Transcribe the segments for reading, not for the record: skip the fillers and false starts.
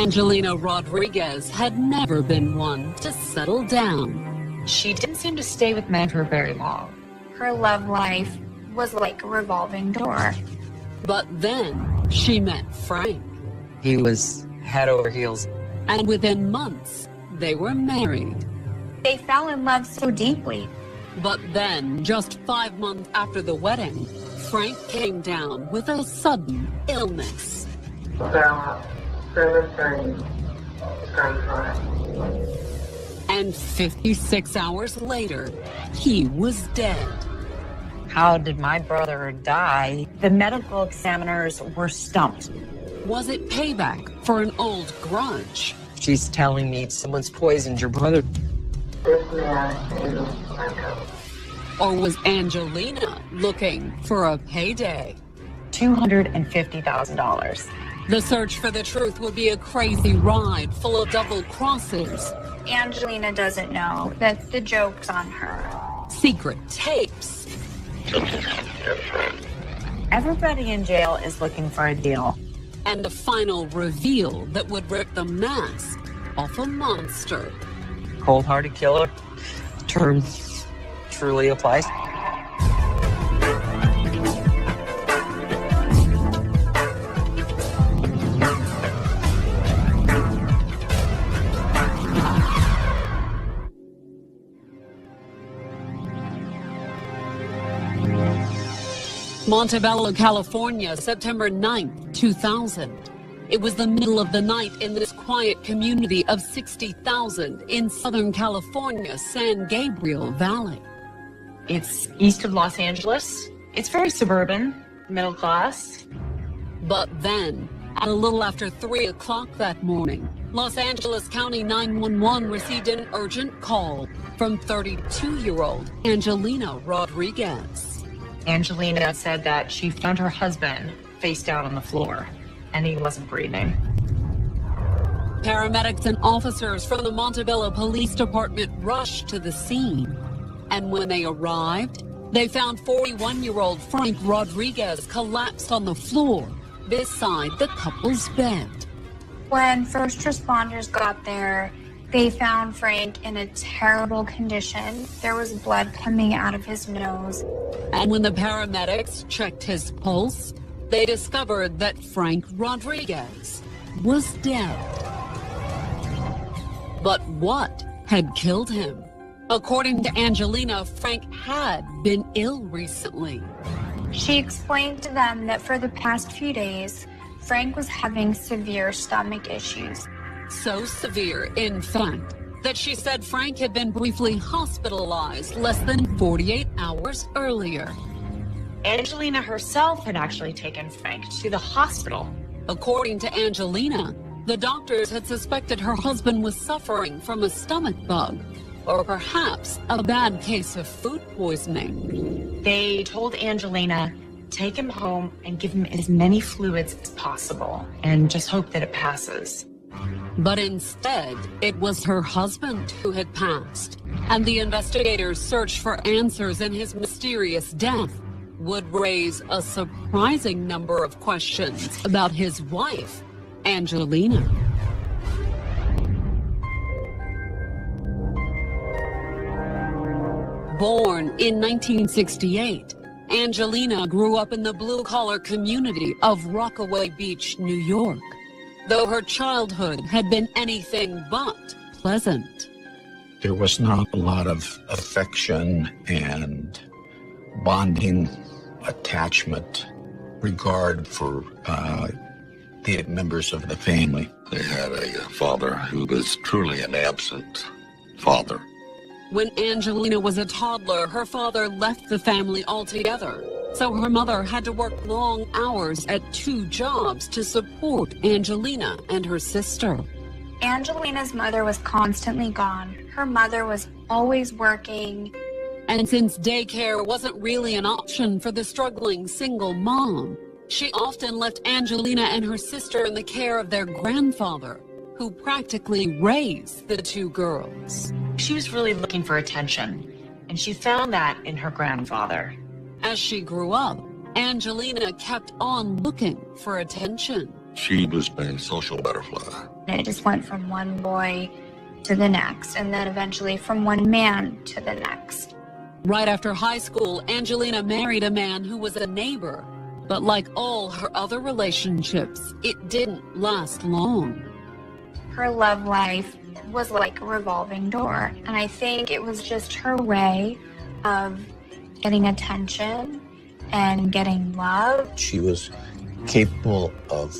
Angelina Rodriguez had never been one to settle down. She didn't seem to stay with men for very long. Her love life was like a revolving door. But then she met Frank. He was head over heels. And within months, they were married. They fell in love so deeply. But then, just 5 months after the wedding, Frank came down with a sudden illness. And 56 hours later, he was dead. How did my brother die? The medical examiners were stumped. Was it payback for an old grudge? She's telling me someone's poisoned your brother. This man is psycho. Or was Angelina looking for a payday? $250,000. The search for the truth would be a crazy ride full of double crosses, Angelina doesn't know that the joke's on her. secret tapes, Everybody in jail is looking for a deal. and a final reveal that would rip the mask off a monster. Cold-hearted killer. Term truly applies. Montebello, California, September 9th, 2000. It was the middle of the night in this quiet community of 60,000 in Southern California, San Gabriel Valley. It's east of Los Angeles. It's very suburban, middle class. But then, at a little after 3 o'clock that morning, Los Angeles County 911 received an urgent call from 32-year-old Angelina Rodriguez. Angelina said that she found her husband face down on the floor, and he wasn't breathing. Paramedics and officers from the Montebello Police Department rushed to the scene. And when they arrived, they found 41-year-old Frank Rodriguez collapsed on the floor beside the couple's bed. When first responders got there, they found Frank in a terrible condition. There was blood coming out of his nose. And when the paramedics checked his pulse, they discovered that Frank Rodriguez was dead. But what had killed him? According to Angelina, Frank had been ill recently. She explained to them that for the past few days, Frank was having severe stomach issues. So severe, in fact, that she said Frank had been briefly hospitalized less than 48 hours earlier. Angelina herself had actually taken Frank to the hospital. According to Angelina, the doctors had suspected her husband was suffering from a stomach bug, or perhaps a bad case of food poisoning. They told Angelina, take him home and give him as many fluids as possible, and just hope that it passes. But instead, it was her husband who had passed, and the investigators' search for answers in his mysterious death would raise a surprising number of questions about his wife, Angelina. Born in 1968, Angelina grew up in the blue-collar community of Rockaway Beach, New York. Though her childhood had been anything but pleasant. There was not a lot of affection and bonding, attachment, regard for the members of the family. They had a father who was truly an absent father. When Angelina was a toddler, her father left the family altogether. So her mother had to work long hours at 2 jobs to support Angelina and her sister. Angelina's mother was constantly gone. Her mother was always working. And since daycare wasn't really an option for the struggling single mom, she often left Angelina and her sister in the care of their grandfather, who practically raised the 2 girls. She was really looking for attention, and she found that in her grandfather. As she grew up, Angelina kept on looking for attention. She was a social butterfly. And it just went from one boy to the next, and then eventually from one man to the next. Right after high school, Angelina married a man who was a neighbor. But like all her other relationships, it didn't last long. Her love life was like a revolving door, and I think it was just her way of getting attention and getting love. She was capable of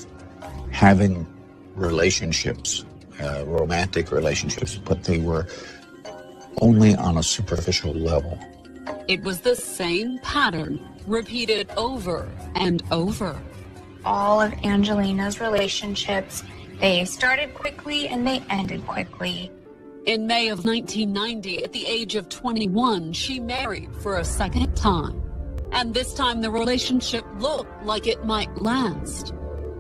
having relationships, romantic relationships, but they were only on a superficial level. It was the same pattern, repeated over and over. All of Angelina's relationships, they started quickly and they ended quickly. In May of 1990, at the age of 21, she married for a second time. And this time the relationship looked like it might last.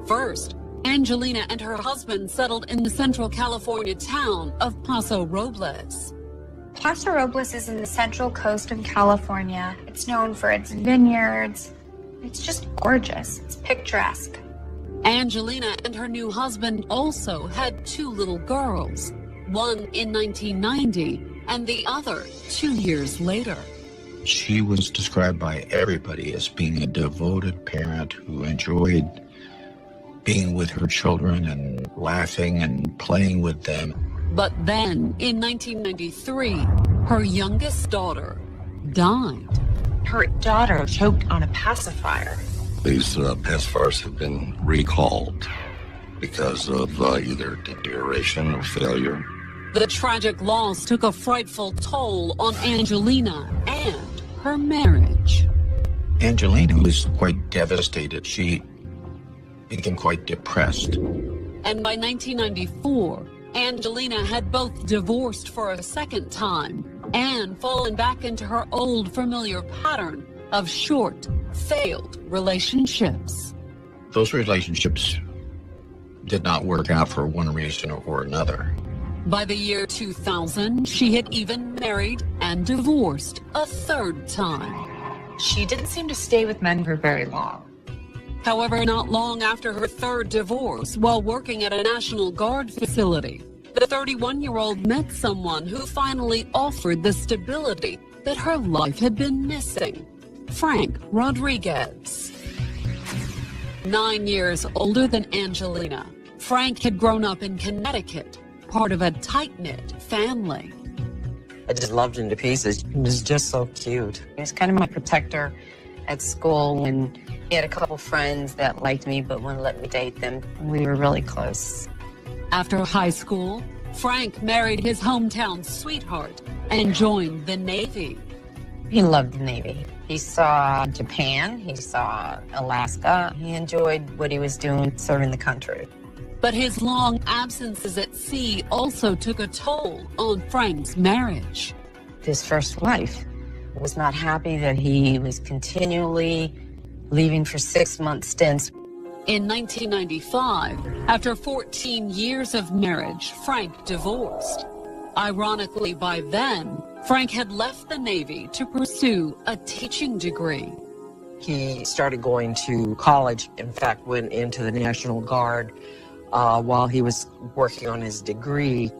First, Angelina and her husband settled in the Central California town of Paso Robles. Paso Robles is in the central coast of California. It's known for its vineyards. It's just gorgeous. It's picturesque. Angelina and her new husband also had 2 little girls, one in 1990 and the other 2 years later. She was described by everybody as being a devoted parent who enjoyed being with her children and laughing and playing with them. But then, in 1993, her youngest daughter died. Her daughter choked on a pacifier. These pacifiers have been recalled because of either deterioration or failure. The tragic loss took a frightful toll on Angelina and her marriage. Angelina was quite devastated. She became quite depressed. And by 1994, Angelina had both divorced for a second time and fallen back into her old familiar pattern of short, failed relationships. Those relationships did not work out for one reason or another. By the year 2000, she had even married and divorced a third time. She didn't seem to stay with men for very long. However, not long after her third divorce, while working at a National Guard facility, the 31-year-old met someone who finally offered the stability that her life had been missing. Frank Rodriguez. 9 years older than Angelina, Frank had grown up in Connecticut, part of a tight-knit family. I just loved him to pieces. He was just so cute. He was kind of my protector at school, and he had a couple friends that liked me but wouldn't let me date them. We were really close. After high school, Frank married his hometown sweetheart and joined the Navy. He loved the Navy. He saw Japan, he saw Alaska. He enjoyed what he was doing, serving the country. But his long absences at sea also took a toll on Frank's marriage. His first wife was not happy that he was continually leaving for 6-month stints. In 1995, after 14 years of marriage, Frank divorced. Ironically, by then, Frank had left the Navy to pursue a teaching degree. He started going to college, in fact, went into the National Guard while he was working on his degree.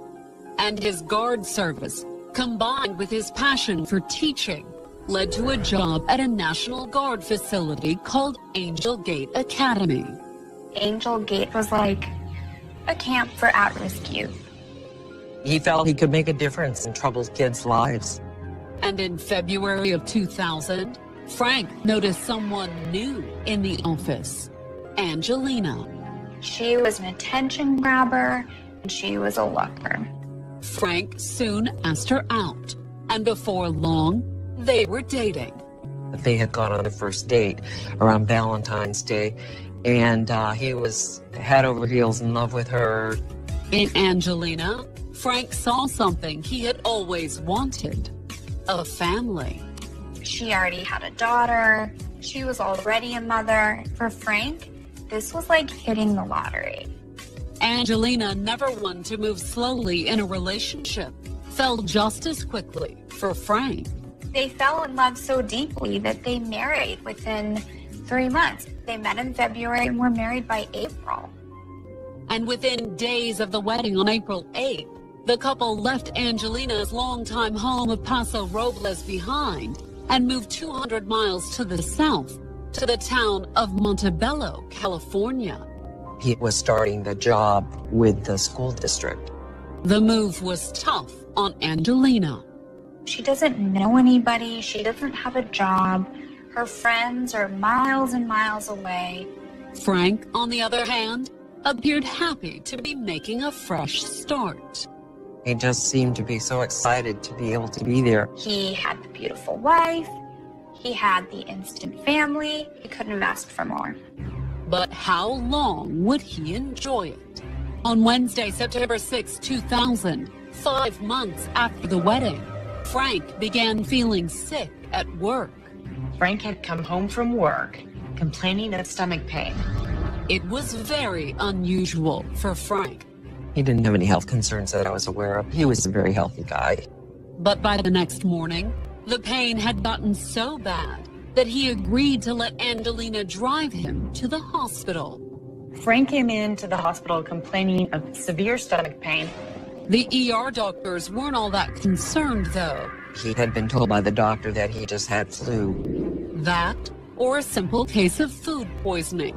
And his Guard service, combined with his passion for teaching, led to a job at a National Guard facility called Angel Gate Academy. Angel Gate was like a camp for at-risk youth. He felt he could make a difference in troubled kids' lives. And in February of 2000, Frank noticed someone new in the office, Angelina. She was an attention grabber, and she was a looker. Frank soon asked her out, and before long, they were dating. They had gone on a first date around Valentine's Day, and he was head over heels in love with her. In Angelina, Frank saw something he had always wanted, a family. She already had a daughter. She was already a mother. For Frank, this was like hitting the lottery. Angelina, never one to move slowly in a relationship, fell just as quickly for Frank. They fell in love so deeply that they married within 3 months. They met in February and were married by April. And within days of the wedding on April 8th, the couple left Angelina's longtime home of Paso Robles behind and moved 200 miles to the south to the town of Montebello, California. He was starting the job with the school district. The move was tough on Angelina. She doesn't know anybody. She doesn't have a job. Her friends are miles and miles away. Frank, on the other hand, appeared happy to be making a fresh start. He just seemed to be so excited to be able to be there. He had the beautiful wife. He had the instant family. He couldn't have asked for more. But how long would he enjoy it? On Wednesday, September 6, 2000, 5 months after the wedding, Frank began feeling sick at work. Frank had come home from work complaining of stomach pain. It was very unusual for Frank. He didn't have any health concerns that I was aware of. He was a very healthy guy. But by the next morning, the pain had gotten so bad that he agreed to let Angelina drive him to the hospital. Frank came into the hospital complaining of severe stomach pain. The ER doctors weren't all that concerned, though. He had been told by the doctor that he just had flu. That, or a simple case of food poisoning.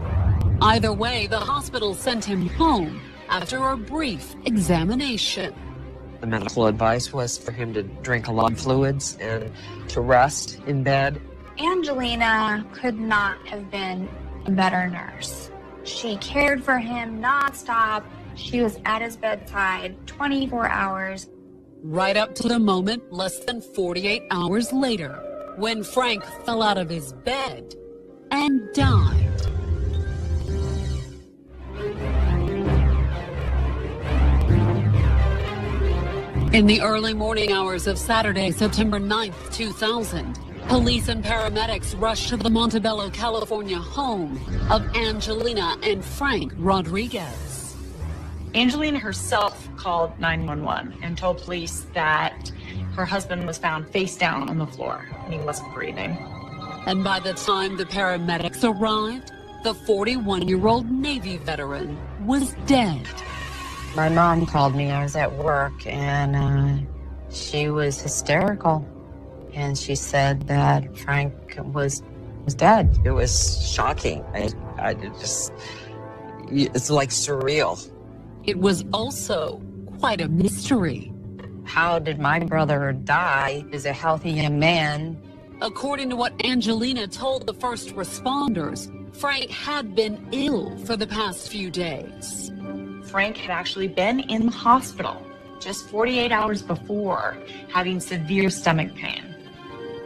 Either way, the hospital sent him home after a brief examination. The medical advice was for him to drink a lot of fluids and to rest in bed. Angelina could not have been a better nurse. She cared for him nonstop. She was at his bedside 24 hours. Right up to the moment less than 48 hours later, when Frank fell out of his bed and died. In the early morning hours of Saturday, September 9th, 2000, police and paramedics rushed to the Montebello, California home of Angelina and Frank Rodriguez. Angelina herself called 911 and told police that her husband was found face down on the floor and he wasn't breathing. And by the time the paramedics arrived, the 41-year-old Navy veteran was dead. My mom called me. I was at work, and she was hysterical. And she said that Frank was dead. It was shocking. I just, it's like surreal. It was also quite a mystery. How did my brother die as a healthy young man? According to what Angelina told the first responders, Frank had been ill for the past few days. Frank had actually been in the hospital just 48 hours before, having severe stomach pain.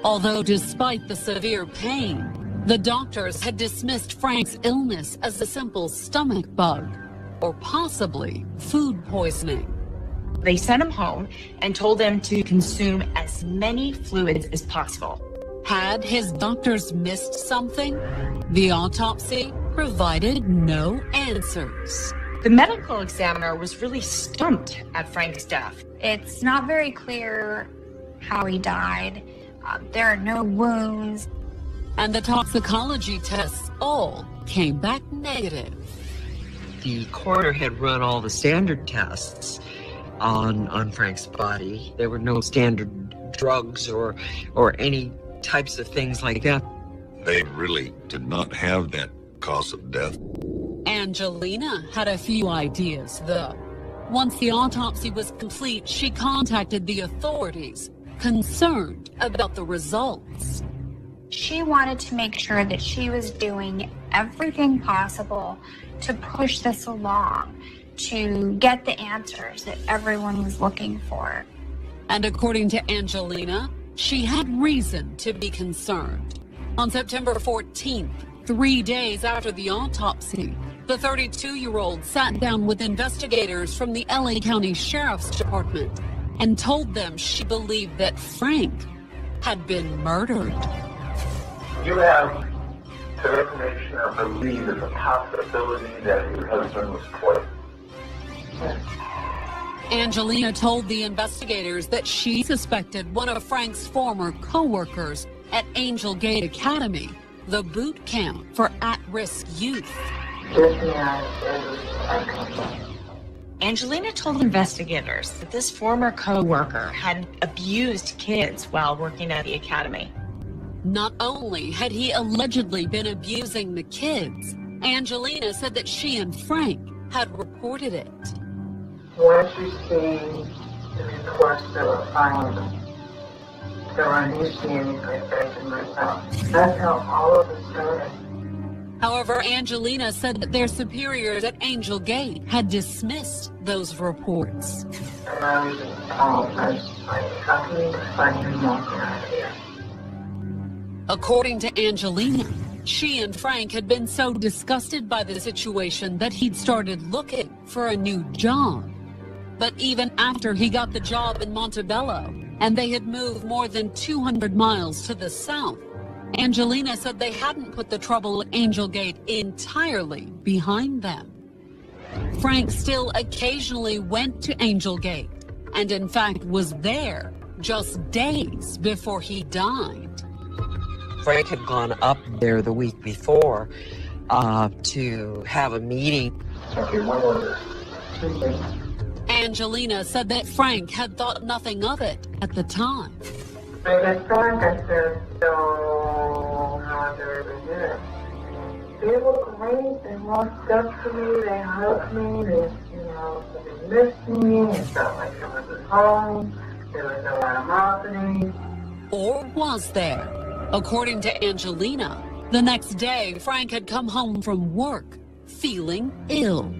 Although despite the severe pain, the doctors had dismissed Frank's illness as a simple stomach bug, or possibly food poisoning. They sent him home and told him to consume as many fluids as possible. Had his doctors missed something? The autopsy provided no answers. The medical examiner was really stumped at Frank's death. It's not very clear how he died. There are no wounds. And the toxicology tests all came back negative. The coroner had run all the standard tests on Frank's body. There were no standard drugs or any types of things like that. They really did not have that cause of death. Angelina had a few ideas, though. Once the autopsy was complete, she contacted the authorities, concerned about the results. She wanted to make sure that she was doing everything possible to push this along, to get the answers that everyone was looking for. And according to Angelina, she had reason to be concerned. On September 14th, 3 days after the autopsy, the 32-year-old sat down with investigators from the LA County Sheriff's Department and told them she believed that Frank had been murdered. You have the information or believe there's a possibility that your husband was poisoned. Angelina told the investigators that she suspected one of Frank's former co-workers at Angel Gate Academy, the boot camp for at-risk youth. This man is unconscious. Angelina told investigators that this former co-worker had abused kids while working at the academy. Not only had he allegedly been abusing the kids, Angelina said that she and Frank had reported it. Once you see the reports that were filed, there were initiating by myself. That's how all of it started. However, Angelina said that their superiors at Angel Gate had dismissed those reports. And I was appalled. I was like, how can you find him walking out here? According to Angelina, she and Frank had been so disgusted by the situation that he'd started looking for a new job. But even after he got the job in Montebello, and they had moved more than 200 miles to the south, Angelina said they hadn't put the trouble at Angel Gate entirely behind them. Frank still occasionally went to Angel Gate, and in fact was there just days before he died. Frank had gone up there the week before to have a meeting. Okay, when was this? Tuesday. Angelina said that Frank had thought nothing of it at the time. I got Frank, I said, so how's everything there? They were great, they walked up to me, they hugged me, they missed me, it felt like it was at home, there was no animosity. Or was there? According to Angelina, the next day Frank had come home from work feeling ill.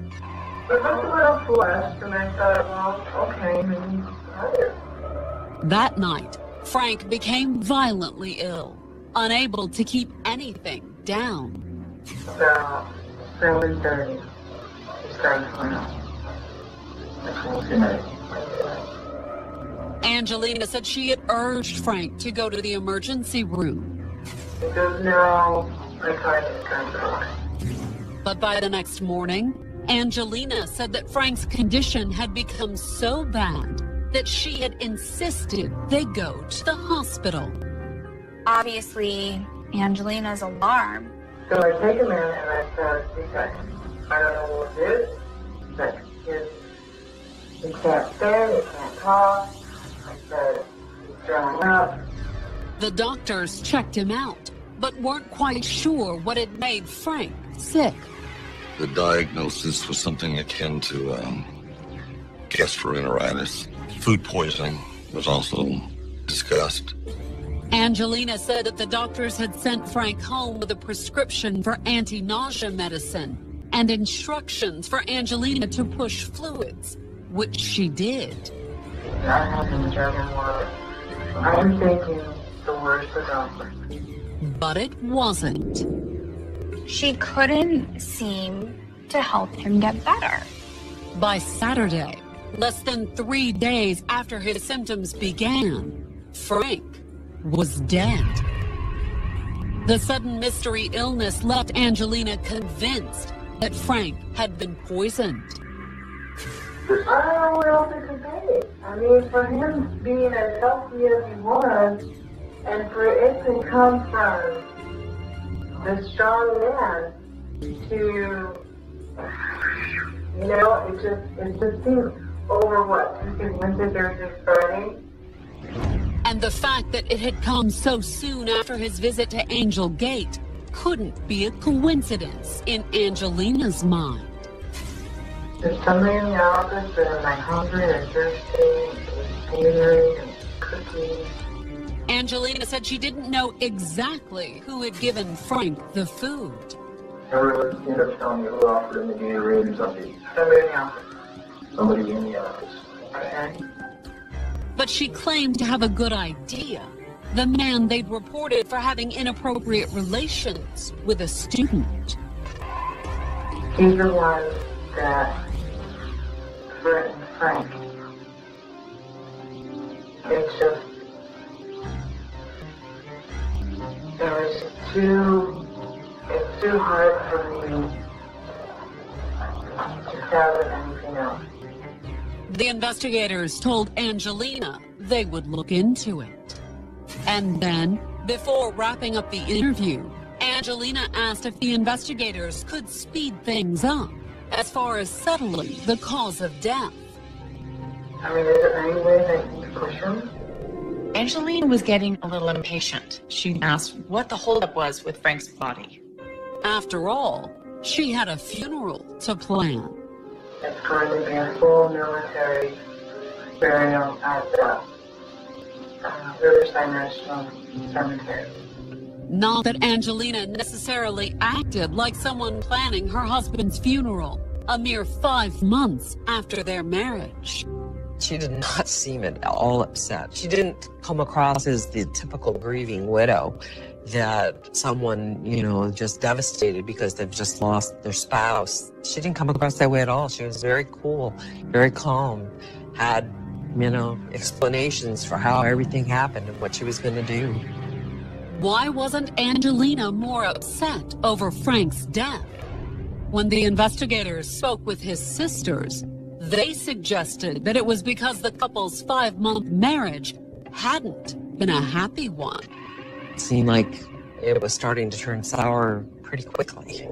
It was a little flushed, and I thought, well, okay, maybe he's tired. That night, Frank became violently ill, unable to keep anything down. About 7:30, he started going up. Angelina said she had urged Frank to go to the emergency room. Because now I tried to control it. But by the next morning, Angelina said that Frank's condition had become so bad that she had insisted they go to the hospital. Obviously, Angelina's alarmed. So I take him in and I said, I don't know what it is, but he can't stand, he can't talk. I said, he's throwing up. The doctors checked him out, but weren't quite sure what had made Frank sick. The diagnosis was something akin to gastroenteritis. Food poisoning was also discussed. Angelina said that the doctors had sent Frank home with a prescription for anti-nausea medicine and instructions for Angelina to push fluids, which she did. I have him chugging water. I'm thinking the worst of doctor. But it wasn't. She couldn't seem to help him get better. By Saturday, less than 3 days after his symptoms began, Frank was dead. The sudden mystery illness left Angelina convinced that Frank had been poisoned. I don't know what else it could be. I mean, for him being as healthy as he was, and for it to come from this strong man to, it just seems over what, 2 Wednesday, Thursday, Friday. And the fact that it had come so soon after his visit to Angel Gate couldn't be a coincidence in Angelina's mind. There's somebody in the office that I'm like hungry and thirsty and catering and cookies. Angelina said she didn't know exactly who had given Frank the food. Everyone ended up telling me who offered him the Gatorade or something. Somebody in the office. Somebody in the office. Okay? But she claimed to have a good idea. The man they'd reported for having inappropriate relations with a student. He's the one that threatened Frank. It's just, it's too hard for me to tell anything else. The investigators told Angelina they would look into it. And then, before wrapping up the interview, Angelina asked if the investigators could speed things up as far as settling the cause of death. I mean, is there any way that you can push him? Angelina was getting a little impatient. She asked what the holdup was with Frank's body. After all, she had a funeral to plan. It's going to be a full military burial at the Riverside National Cemetery. Not that Angelina necessarily acted like someone planning her husband's funeral, a mere 5 months after their marriage. She did not seem at all upset. She didn't come across as the typical grieving widow that someone, just devastated because they've just lost their spouse. She didn't come across that way at all. She was very cool, very calm, had, explanations for how everything happened and what she was going to do. Why wasn't Angelina more upset over Frank's death? When the investigators spoke with his sisters, they suggested that it was because the couple's 5-month marriage hadn't been a happy one. It seemed like it was starting to turn sour pretty quickly.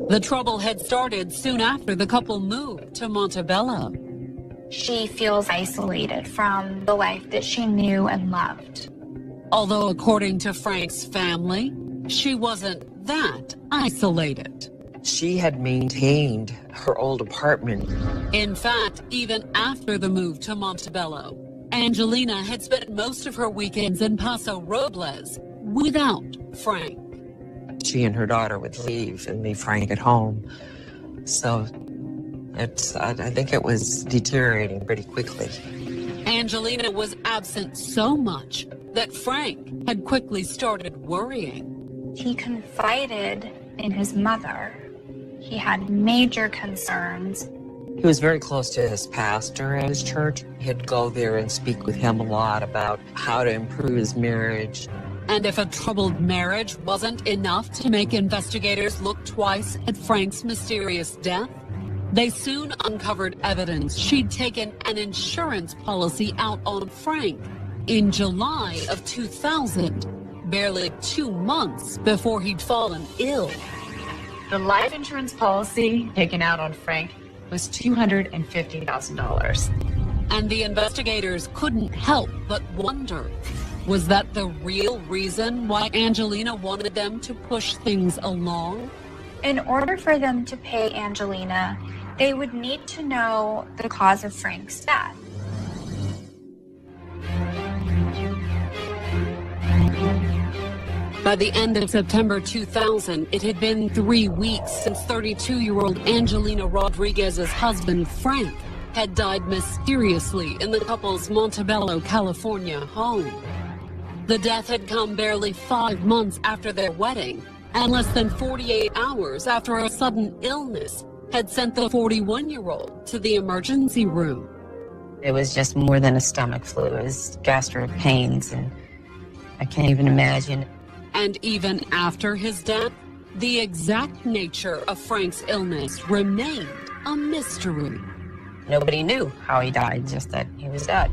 The trouble had started soon after the couple moved to Montebello. She feels isolated from the life that she knew and loved. Although according to Frank's family, she wasn't that isolated. She had maintained her old apartment. In fact, even after the move to Montebello, Angelina had spent most of her weekends in Paso Robles without Frank. She and her daughter would leave and leave Frank at home. So I think it was deteriorating pretty quickly. Angelina was absent so much that Frank had quickly started worrying. He confided in his mother. He had major concerns. He was very close to his pastor at his church. He'd go there and speak with him a lot about how to improve his marriage. And if a troubled marriage wasn't enough to make investigators look twice at Frank's mysterious death, they soon uncovered evidence she'd taken an insurance policy out on Frank in July of 2000, barely 2 months before he'd fallen ill. The life insurance policy taken out on Frank was $250,000. And the investigators couldn't help but wonder, was that the real reason why Angelina wanted them to push things along? In order for them to pay Angelina, they would need to know the cause of Frank's death. By the end of September 2000, it had been 3 weeks since 32-year-old Angelina Rodriguez's husband, Frank, had died mysteriously in the couple's Montebello, California home. The death had come barely 5 months after their wedding, and less than 48 hours after a sudden illness had sent the 41-year-old to the emergency room. It was just more than a stomach flu. It was gastric pains, and I can't even imagine. And even after his death, the exact nature of Frank's illness remained a mystery. Nobody knew how he died, just that he was dead.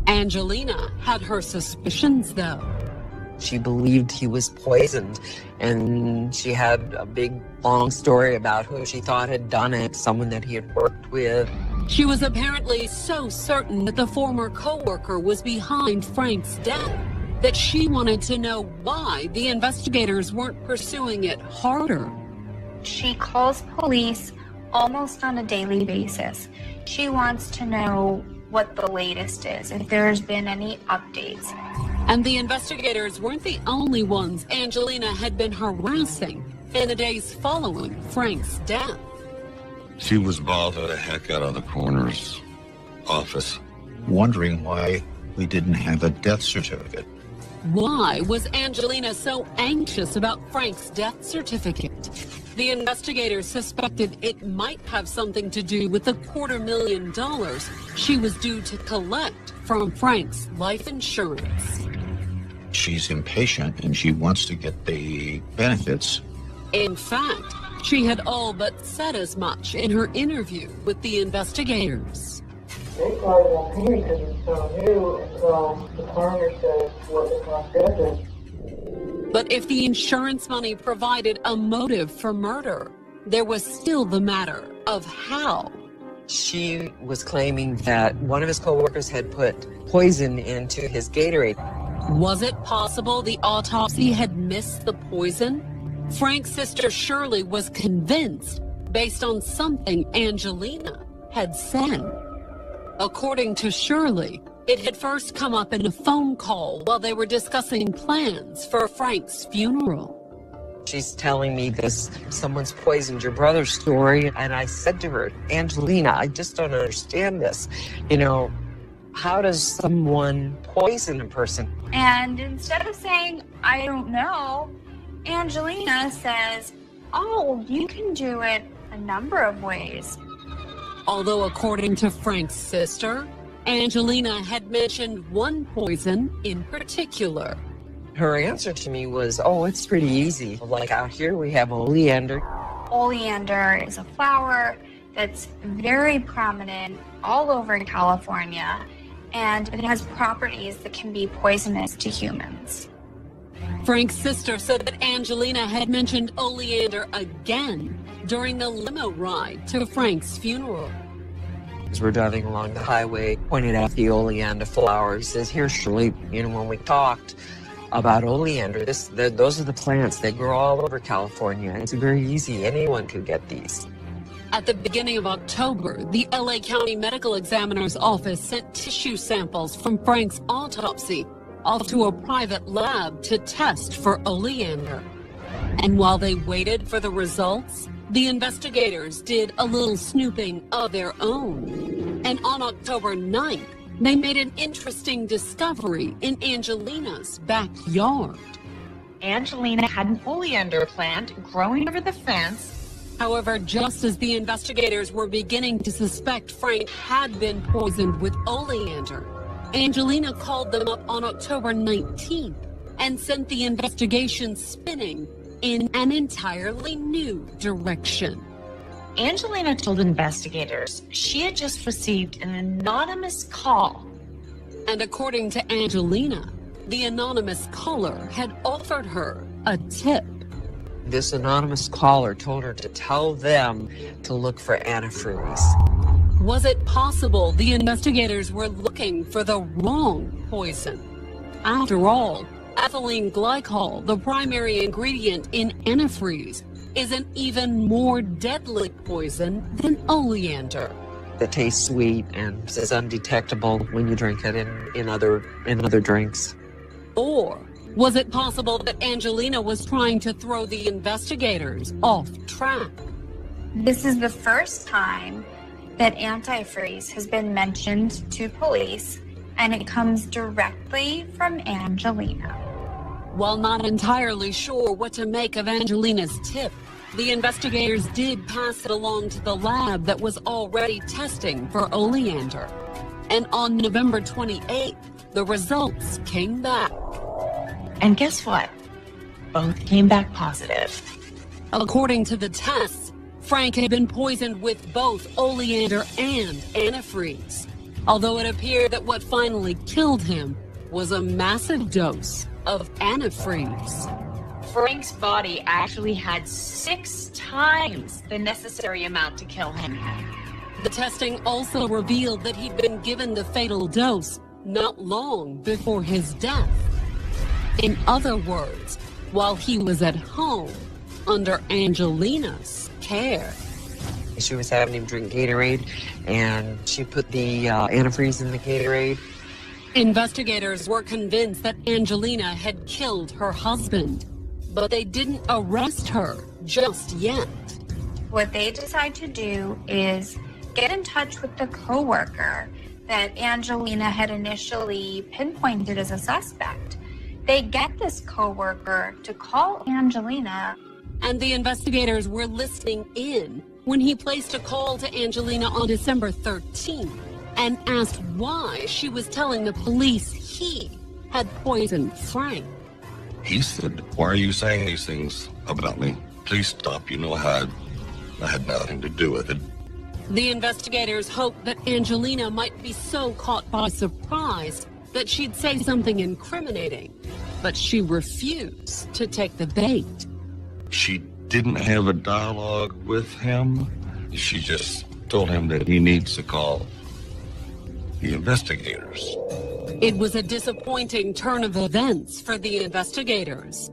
Angelina had her suspicions, though. She believed he was poisoned, and she had a big, long story about who she thought had done it, someone that he had worked with. She was apparently so certain that the former co-worker was behind Frank's death that she wanted to know why the investigators weren't pursuing it harder. She calls police almost on a daily basis. She wants to know what the latest is, if there's been any updates. And the investigators weren't the only ones Angelina had been harassing in the days following Frank's death. She was bothering the heck out of the coroner's office. Wondering why we didn't have a death certificate. Why was Angelina so anxious about Frank's death certificate? The investigators suspected it might have something to do with the $250,000 she was due to collect from Frank's life insurance. She's impatient and she wants to get the benefits. In fact, she had all but said as much in her interview with the investigators. They probably won't pay me because it's so new until the coroner says what the cost is. But if the insurance money provided a motive for murder, there was still the matter of how. She was claiming that one of his coworkers had put poison into his Gatorade. Was it possible the autopsy had missed the poison? Frank's sister Shirley was convinced based on something Angelina had said. According to Shirley, it had first come up in a phone call while they were discussing plans for Frank's funeral. She's telling me this, someone's poisoned your brother's story. And I said to her, Angelina, I just don't understand this. You know, how does someone poison a person? And instead of saying, I don't know, Angelina says, oh, you can do it a number of ways. Although according to Frank's sister, Angelina had mentioned one poison in particular. Her answer to me was, oh, it's pretty easy. Like out here we have oleander. Oleander is a flower that's very prominent all over California, and it has properties that can be poisonous to humans. Frank's sister said that Angelina had mentioned oleander again during the limo ride to Frank's funeral. As we're driving along the highway, pointed out the oleander flower. He says, here, Shirley, you know, when we talked about oleander, those are the plants. They grow all over California. It's very easy. Anyone could get these. At the beginning of October, the LA County Medical Examiner's Office sent tissue samples from Frank's autopsy off to a private lab to test for oleander. And while they waited for the results, the investigators did a little snooping of their own. And on October 9th, they made an interesting discovery in Angelina's backyard. Angelina had an oleander plant growing over the fence. However, just as the investigators were beginning to suspect Frank had been poisoned with oleander, Angelina called them up on October 19th and sent the investigation spinning in an entirely new direction. Angelina told investigators she had just received an anonymous call. And according to Angelina, the anonymous caller had offered her a tip. This anonymous caller told her to tell them to look for antifreeze. Was it possible the investigators were looking for the wrong poison? After all, ethylene glycol, the primary ingredient in antifreeze, is an even more deadly poison than oleander. It tastes sweet and is undetectable when you drink it in other drinks. Or was it possible that Angelina was trying to throw the investigators off track? This is the first time that antifreeze has been mentioned to police, and it comes directly from Angelina. While not entirely sure what to make of Angelina's tip, the investigators did pass it along to the lab that was already testing for oleander. And on November 28th, the results came back. And guess what? Both came back positive. According to the tests, Frank had been poisoned with both oleander and antifreeze, although it appeared that what finally killed him was a massive dose of antifreeze. Frank's body actually had 6 times the necessary amount to kill him. The testing also revealed that he'd been given the fatal dose not long before his death. In other words, while he was at home under Angelina's care. She was having him drink Gatorade, and she put the antifreeze in the Gatorade. Investigators were convinced that Angelina had killed her husband, but they didn't arrest her just yet. What they decide to do is get in touch with the coworker that Angelina had initially pinpointed as a suspect. They get this coworker to call Angelina. And the investigators were listening in when he placed a call to Angelina on December 13th and asked why she was telling the police he had poisoned Frank. He said, why are you saying these things about me? Please stop. You know I had nothing to do with it. The investigators hoped that Angelina might be so caught by surprise that she'd say something incriminating. but she refused to take the bait. She didn't have a dialogue with him. She just told him that he needs to call the investigators. It was a disappointing turn of events for the investigators.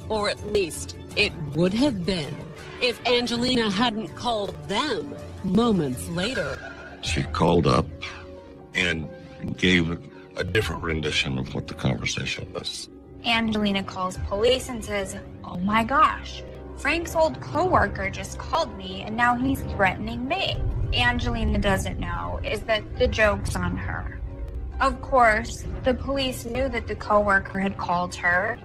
Or at least it would have been if Angelina hadn't called them moments later. She called up and gave a different rendition of what the conversation was. Angelina calls police and says, "Oh my gosh, Frank's old coworker just called me and now he's threatening me." Angelina doesn't know is that the joke's on her. Of course, the police knew that the coworker had called her.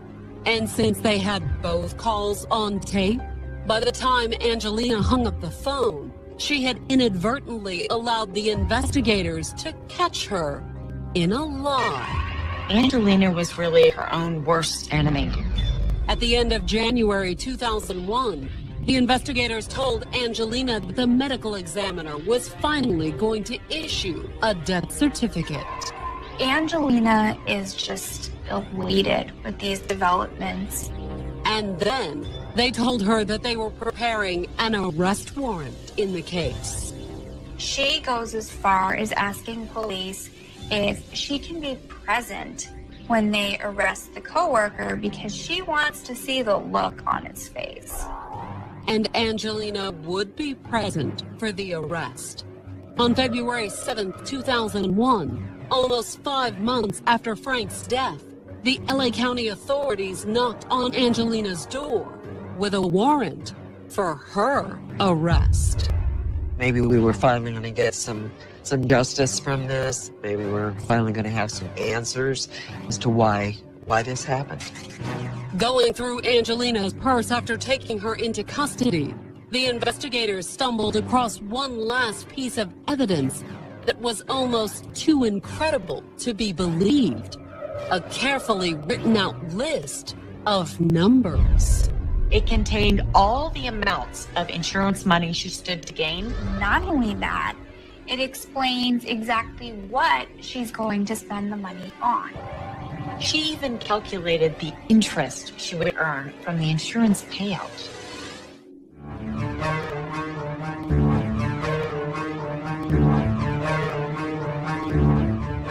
And since they had both calls on tape, by the time Angelina hung up the phone, she had inadvertently allowed the investigators to catch her in a lie. Angelina was really her own worst enemy. At the end of January 2001, the investigators told Angelina that the medical examiner was finally going to issue a death certificate. Angelina is just elated with these developments. And then they told her that they were preparing an arrest warrant in the case. She goes as far as asking police if she can be present when they arrest the coworker because she wants to see the look on his face. And Angelina would be present for the arrest. On February 7th, 2001, almost 5 months after Frank's death, the LA County authorities knocked on Angelina's door with a warrant for her arrest. Maybe we were finally going to get some justice from this. Maybe we're finally going to have some answers as to why this happened. Going through Angelina's purse after taking her into custody, the investigators stumbled across one last piece of evidence that was almost too incredible to be believed. A carefully written out list of numbers. It contained all the amounts of insurance money she stood to gain. Not only that, it explains exactly what she's going to spend the money on. She even calculated the interest she would earn from the insurance payout.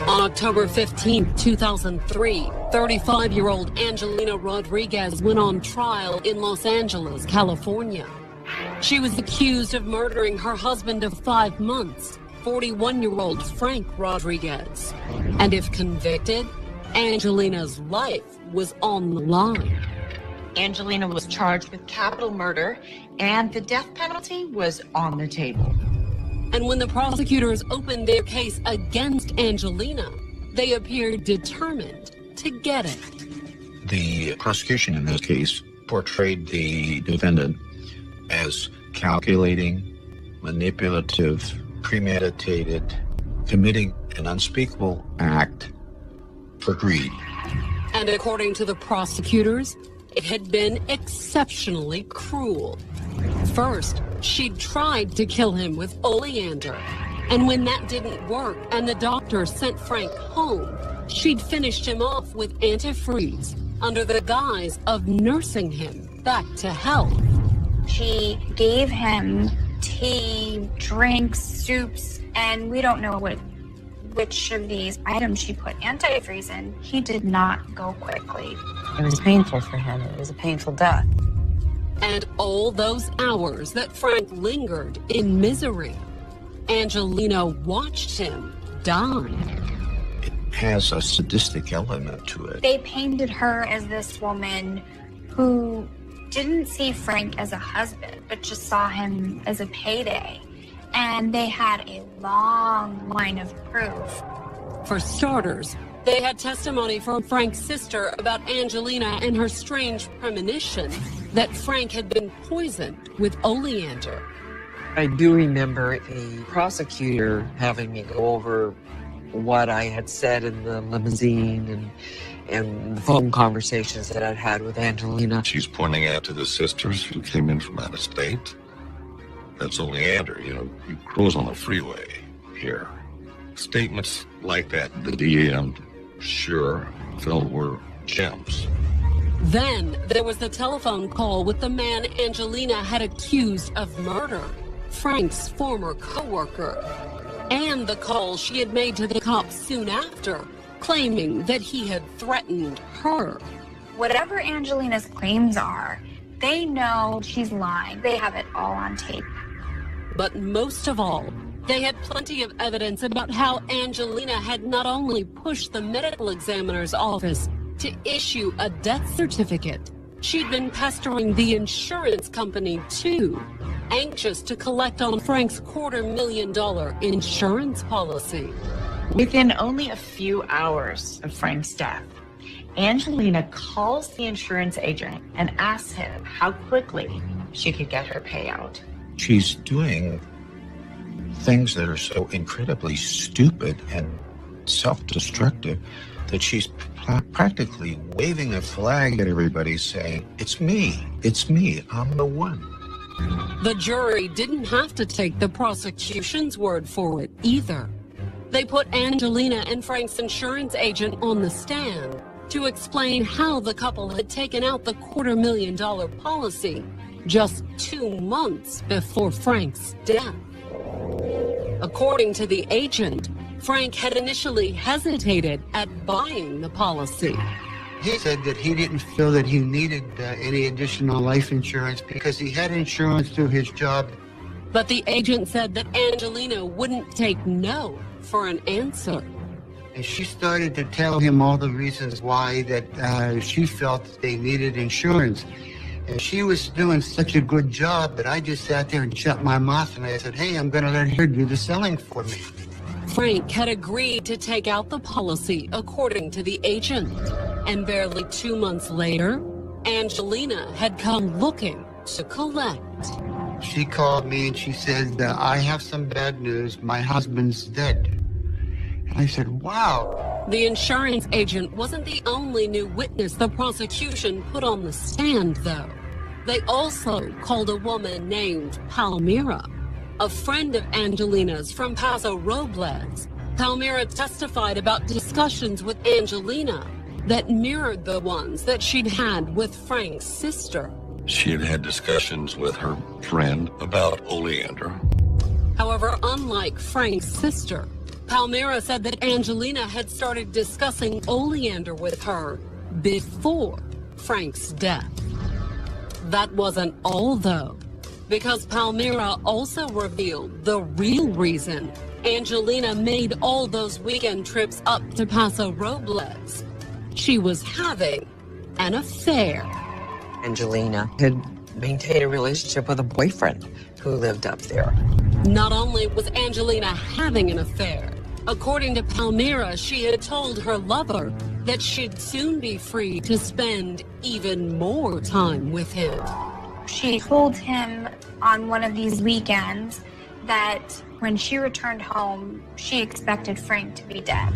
On October 15, 2003, 35-year-old Angelina Rodriguez went on trial in Los Angeles, California. She was accused of murdering her husband of 5 months, 41-year-old Frank Rodriguez. And if convicted, Angelina's life was on the line. Angelina was charged with capital murder, and the death penalty was on the table. And when the prosecutors opened their case against Angelina, they appeared determined to get it. The prosecution in this case portrayed the defendant as calculating, manipulative, premeditated, committing an unspeakable act for greed. And according to the prosecutors, it had been exceptionally cruel. First, she'd tried to kill him with oleander. And when that didn't work and the doctor sent Frank home, she'd finished him off with antifreeze under the guise of nursing him back to health. She gave him tea, drinks, soups, and we don't know which of these items she put antifreeze in. He did not go quickly. It was painful for him. It was a painful death. And all those hours that Frank lingered in misery, Angelina watched him die. It has a sadistic element to it. They painted her as this woman who didn't see Frank as a husband, but just saw him as a payday. And they had a long line of proof. For starters, they had testimony from Frank's sister about Angelina and her strange premonition that Frank had been poisoned with oleander. I do remember the prosecutor having me go over what I had said in the limousine and the phone conversations that I'd had with Angelina. She's pointing out to the sisters who came in from out of state. That's oleander, you grows on the freeway here. Statements like that, the DA, I'm sure, felt were gems. Then there was the telephone call with the man Angelina had accused of murder, Frank's former co-worker, and the call she had made to the cops soon after, claiming that he had threatened her. Whatever Angelina's claims are, they know she's lying. They have it all on tape. But most of all, they had plenty of evidence about how Angelina had not only pushed the medical examiner's office to issue a death certificate, she'd been pestering the insurance company too, anxious to collect on Frank's $250,000 insurance policy. Within only a few hours of Frank's death, Angelina calls the insurance agent and asks him how quickly she could get her payout. She's doing things that are so incredibly stupid and self-destructive that she's practically waving a flag at everybody saying, it's me, I'm the one. The jury didn't have to take the prosecution's word for it either. They put Angelina and Frank's insurance agent on the stand to explain how the couple had taken out the $250,000 policy just 2 months before Frank's death. According to the agent, Frank had initially hesitated at buying the policy. He said that he didn't feel that he needed any additional life insurance because he had insurance through his job. But the agent said that Angelina wouldn't take no for an answer. And she started to tell him all the reasons why that she felt that they needed insurance. And she was doing such a good job that I just sat there and shut my mouth and I said, hey, I'm going to let her do the selling for me. Frank had agreed to take out the policy, according to the agent. And barely 2 months later, Angelina had come looking to collect. She called me and she said, I have some bad news. My husband's dead. And I said, wow. The insurance agent wasn't the only new witness the prosecution put on the stand, though. They also called a woman named Palmira, a friend of Angelina's from Paso Robles. Palmira testified about discussions with Angelina that mirrored the ones that she'd had with Frank's sister. She had had discussions with her friend about Oleander. However, unlike Frank's sister, Palmira said that Angelina had started discussing Oleander with her before Frank's death. That wasn't all, though, because Palmira also revealed the real reason Angelina made all those weekend trips up to Paso Robles. She was having an affair. Angelina had maintained a relationship with a boyfriend who lived up there. Not only was Angelina having an affair, according to Palmira, she had told her lover that she'd soon be free to spend even more time with him. She told him on one of these weekends that when she returned home, she expected Frank to be dead.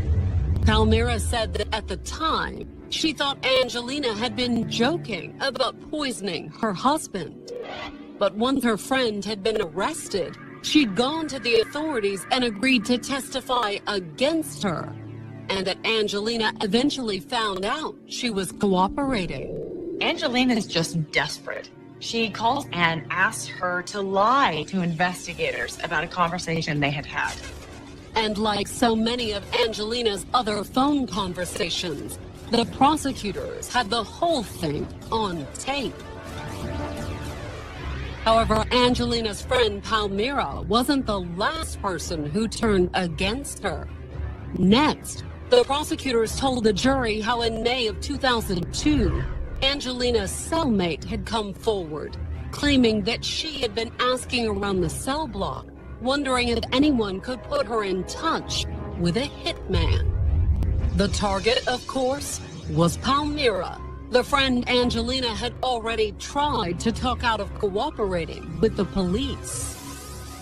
Palmira said that at the time, she thought Angelina had been joking about poisoning her husband. But once her friend had been arrested, she'd gone to the authorities and agreed to testify against her, and that Angelina eventually found out she was cooperating. Angelina is just desperate. She calls and asks her to lie to investigators about a conversation they had had. And like so many of Angelina's other phone conversations, the prosecutors had the whole thing on tape. However, Angelina's friend Palmira wasn't the last person who turned against her. Next, the prosecutors told the jury how in May of 2002, Angelina's cellmate had come forward, claiming that she had been asking around the cell block, wondering if anyone could put her in touch with a hitman. The target, of course, was Palmira, the friend Angelina had already tried to talk out of cooperating with the police.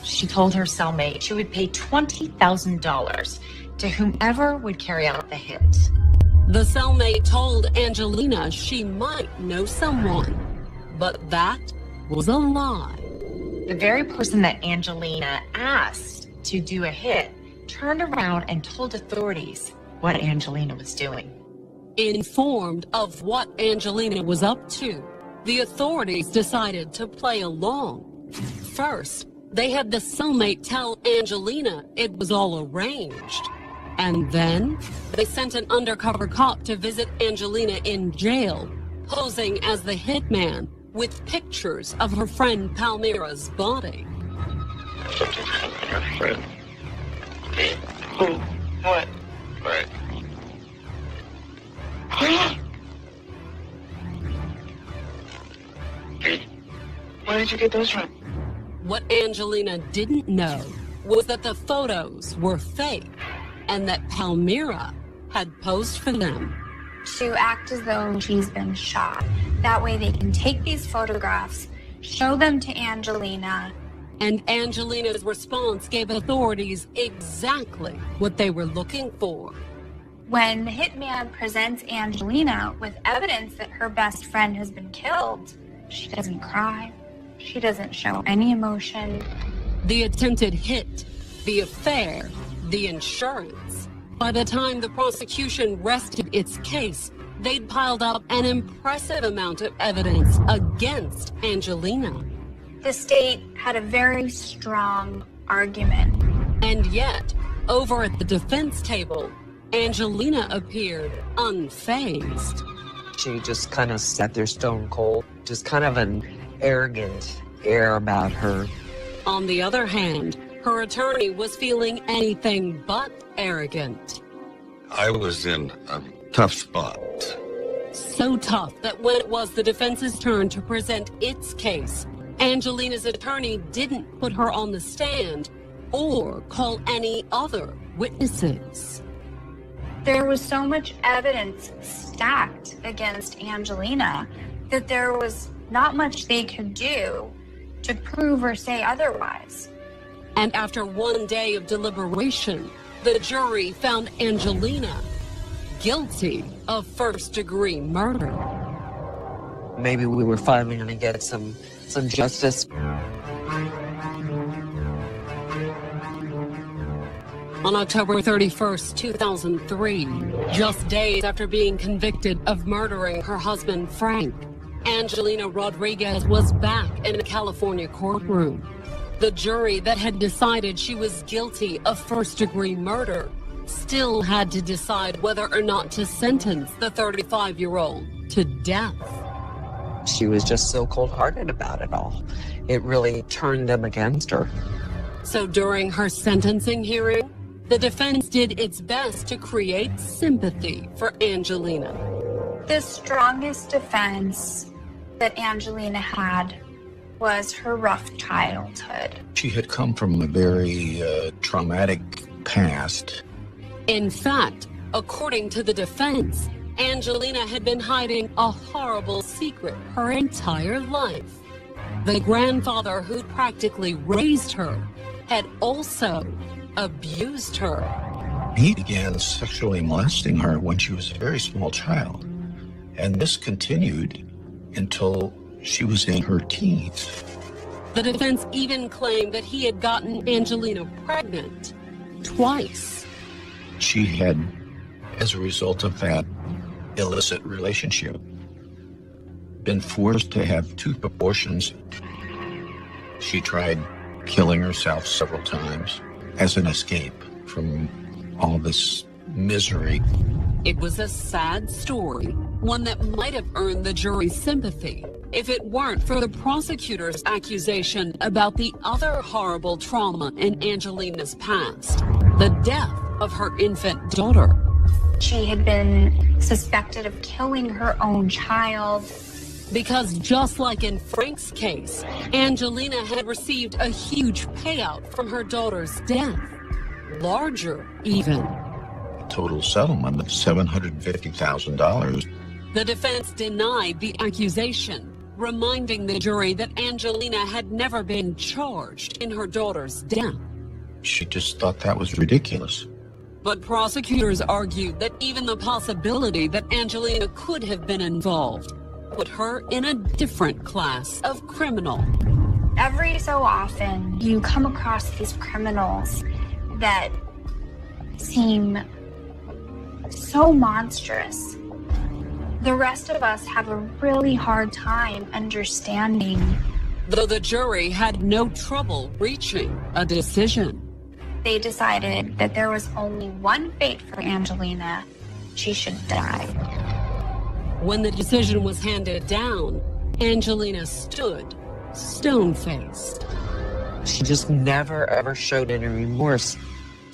She told her cellmate she would pay $20,000 to whomever would carry out the hit. The cellmate told Angelina she might know someone, but that was a lie. The very person that Angelina asked to do a hit turned around and told authorities what Angelina was doing. Informed of what Angelina was up to, the authorities decided to play along. First, they had the cellmate tell Angelina it was all arranged. And then, they sent an undercover cop to visit Angelina in jail, posing as the hitman with pictures of her friend Palmyra's body. Your friend. Who? What? Right. Where did you get those from? What Angelina didn't know was that the photos were fake and that Palmyra had posed for them. To act as though she's been shot. That way they can take these photographs, show them to Angelina. And Angelina's response gave authorities exactly what they were looking for. When the hitman presents Angelina with evidence that her best friend has been killed, she doesn't cry. She doesn't show any emotion. The attempted hit, the affair, the insurance. By the time the prosecution rested its case, they'd piled up an impressive amount of evidence against Angelina. The state had a very strong argument. And yet, over at the defense table, Angelina appeared unfazed. She just kind of sat there stone cold, just kind of an arrogant air about her. On the other hand, her attorney was feeling anything but arrogant. I was in a tough spot. So tough that when it was the defense's turn to present its case, Angelina's attorney didn't put her on the stand or call any other witnesses. There was so much evidence stacked against Angelina that there was not much they could do to prove or say otherwise. And after one day of deliberation, the jury found Angelina guilty of first-degree murder. Maybe we were finally going to get some justice. On October 31st, 2003, just days after being convicted of murdering her husband, Frank, Angelina Rodriguez was back in a California courtroom. The jury that had decided she was guilty of first-degree murder still had to decide whether or not to sentence the 35-year-old to death. She was just so cold-hearted about it all. It really turned them against her. So during her sentencing hearing, the defense did its best to create sympathy for Angelina. The strongest defense that Angelina had was her rough childhood. She had come from a very traumatic past. In fact, according to the defense, Angelina had been hiding a horrible secret her entire life. The grandfather who practically raised her had also abused her. He began sexually molesting her when she was a very small child. And this continued until she was in her teens. The defense even claimed that he had gotten Angelina pregnant twice. She had, as a result of that illicit relationship, been forced to have 2 abortions. She tried killing herself several times as an escape from all this misery. It was a sad story, one that might have earned the jury's sympathy if it weren't for the prosecutor's accusation about the other horrible trauma in Angelina's past, the death of her infant daughter. She had been suspected of killing her own child. Because just like in Frank's case, Angelina had received a huge payout from her daughter's death. Larger, even. Total settlement of $750,000. The defense denied the accusation, reminding the jury that Angelina had never been charged in her daughter's death. She just thought that was ridiculous. But prosecutors argued that even the possibility that Angelina could have been involved put her in a different class of criminal. Every so often, you come across these criminals that seem so monstrous The rest of us have a really hard time understanding. Though the jury had no trouble reaching a decision. They decided that there was only one fate for Angelina. She should die. When the decision was handed down, Angelina stood stone-faced. She just never ever showed any remorse.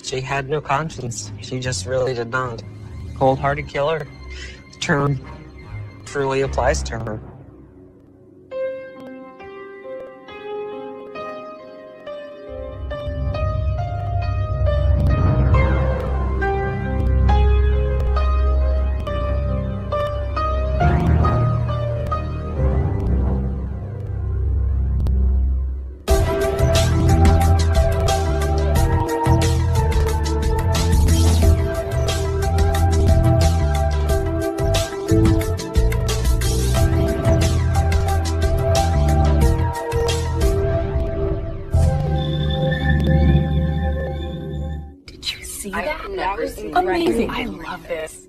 She had no conscience. She just really did not. Cold-hearted killer. The term truly applies to her. That was amazing. I love this.